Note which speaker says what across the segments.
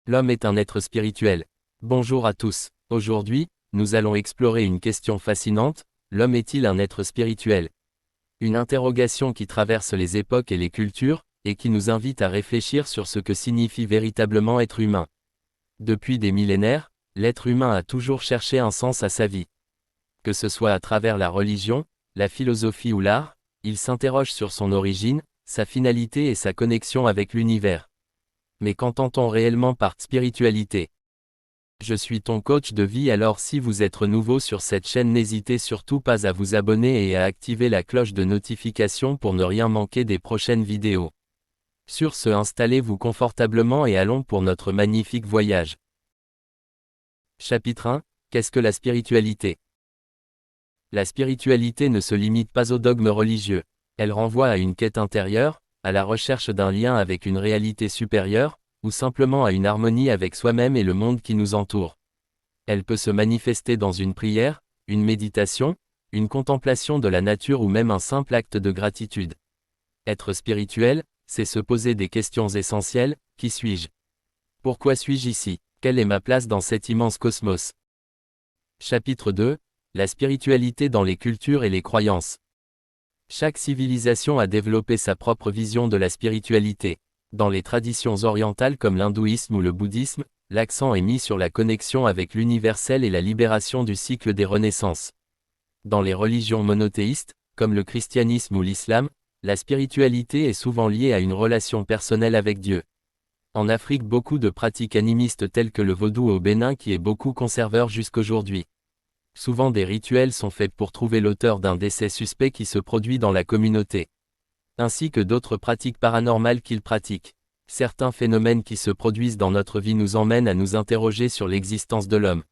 Speaker 1: L'homme est un être spirituel. Bonjour à tous. Aujourd'hui, nous allons explorer une question fascinante, l'homme est-il un être spirituel? Une interrogation qui traverse les époques et les cultures, et qui nous invite à réfléchir sur ce que signifie véritablement être humain. Depuis des millénaires, l'être humain a toujours cherché un sens à sa vie. Que ce soit à travers la religion, la philosophie ou l'art, il s'interroge sur son origine, sa finalité et sa connexion avec l'univers. Mais qu'entend-on réellement par spiritualité? Je suis ton coach de vie, alors si vous êtes nouveau sur cette chaîne, n'hésitez surtout pas à vous abonner et à activer la cloche de notification pour ne rien manquer des prochaines vidéos. Sur ce, installez-vous confortablement et allons pour notre magnifique voyage. Chapitre 1. Qu'est-ce que la spiritualité? La spiritualité ne se limite pas au dogme religieux. Elle renvoie à une quête intérieure, à la recherche d'un lien avec une réalité supérieure, ou simplement à une harmonie avec soi-même et le monde qui nous entoure. Elle peut se manifester dans une prière, une méditation, une contemplation de la nature ou même un simple acte de gratitude. Être spirituel, c'est se poser des questions essentielles: qui suis-je? Pourquoi suis-je ici? Quelle est ma place dans cet immense cosmos? Chapitre 2. La spiritualité dans les cultures et les croyances. Chaque civilisation a développé sa propre vision de la spiritualité. Dans les traditions orientales comme l'hindouisme ou le bouddhisme, l'accent est mis sur la connexion avec l'universel et la libération du cycle des renaissances. Dans les religions monothéistes, comme le christianisme ou l'islam, la spiritualité est souvent liée à une relation personnelle avec Dieu. En Afrique, beaucoup de pratiques animistes telles que le vaudou au Bénin qui est beaucoup conserveur jusqu'aujourd'hui. Souvent des rituels sont faits pour trouver l'auteur d'un décès suspect qui se produit dans la communauté. Ainsi que d'autres pratiques paranormales qu'ils pratiquent. Certains phénomènes qui se produisent dans notre vie nous emmènent à nous interroger sur l'existence de l'homme.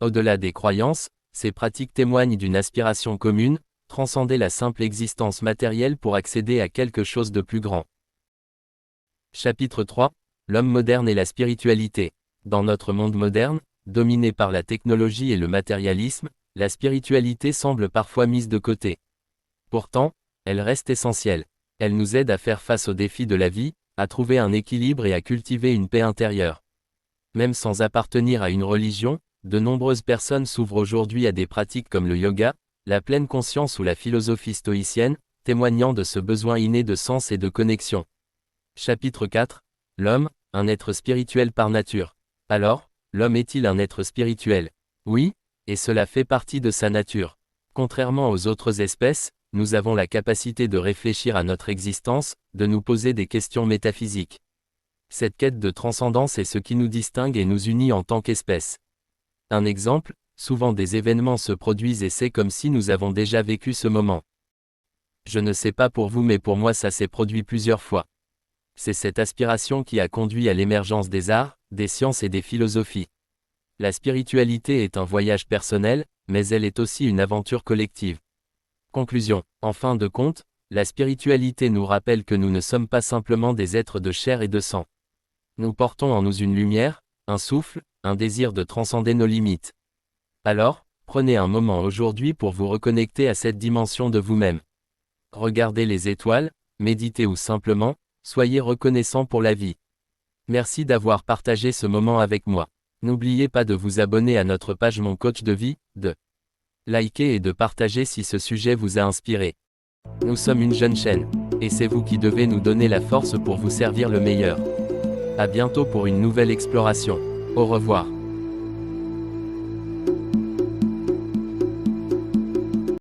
Speaker 1: Au-delà des croyances, ces pratiques témoignent d'une aspiration commune, transcender la simple existence matérielle pour accéder à quelque chose de plus grand. Chapitre 3. L'homme moderne et la spiritualité. Dans notre monde moderne, dominé par la technologie et le matérialisme, la spiritualité semble parfois mise de côté. Pourtant, elle reste essentielle. Elle nous aide à faire face aux défis de la vie, à trouver un équilibre et à cultiver une paix intérieure. Même sans appartenir à une religion, de nombreuses personnes s'ouvrent aujourd'hui à des pratiques comme le yoga, la pleine conscience ou la philosophie stoïcienne, témoignant de ce besoin inné de sens et de connexion. Chapitre 4. L'homme, un être spirituel par nature. Alors, l'homme est-il un être spirituel? Oui, et cela fait partie de sa nature. Contrairement aux autres espèces, nous avons la capacité de réfléchir à notre existence, de nous poser des questions métaphysiques. Cette quête de transcendance est ce qui nous distingue et nous unit en tant qu'espèce. Un exemple, souvent des événements se produisent et c'est comme si nous avons déjà vécu ce moment. Je ne sais pas pour vous, mais pour moi ça s'est produit plusieurs fois. C'est cette aspiration qui a conduit à l'émergence des arts, des sciences et des philosophies. La spiritualité est un voyage personnel, mais elle est aussi une aventure collective. Conclusion. En fin de compte, la spiritualité nous rappelle que nous ne sommes pas simplement des êtres de chair et de sang. Nous portons en nous une lumière, un souffle, un désir de transcender nos limites. Alors, prenez un moment aujourd'hui pour vous reconnecter à cette dimension de vous-même. Regardez les étoiles, méditez ou simplement, soyez reconnaissant pour la vie. Merci d'avoir partagé ce moment avec moi. N'oubliez pas de vous abonner à notre page Mon Coach de Vie, de liker et de partager si ce sujet vous a inspiré. Nous sommes une jeune chaîne, et c'est vous qui devez nous donner la force pour vous servir le meilleur. À bientôt pour une nouvelle exploration. Au revoir.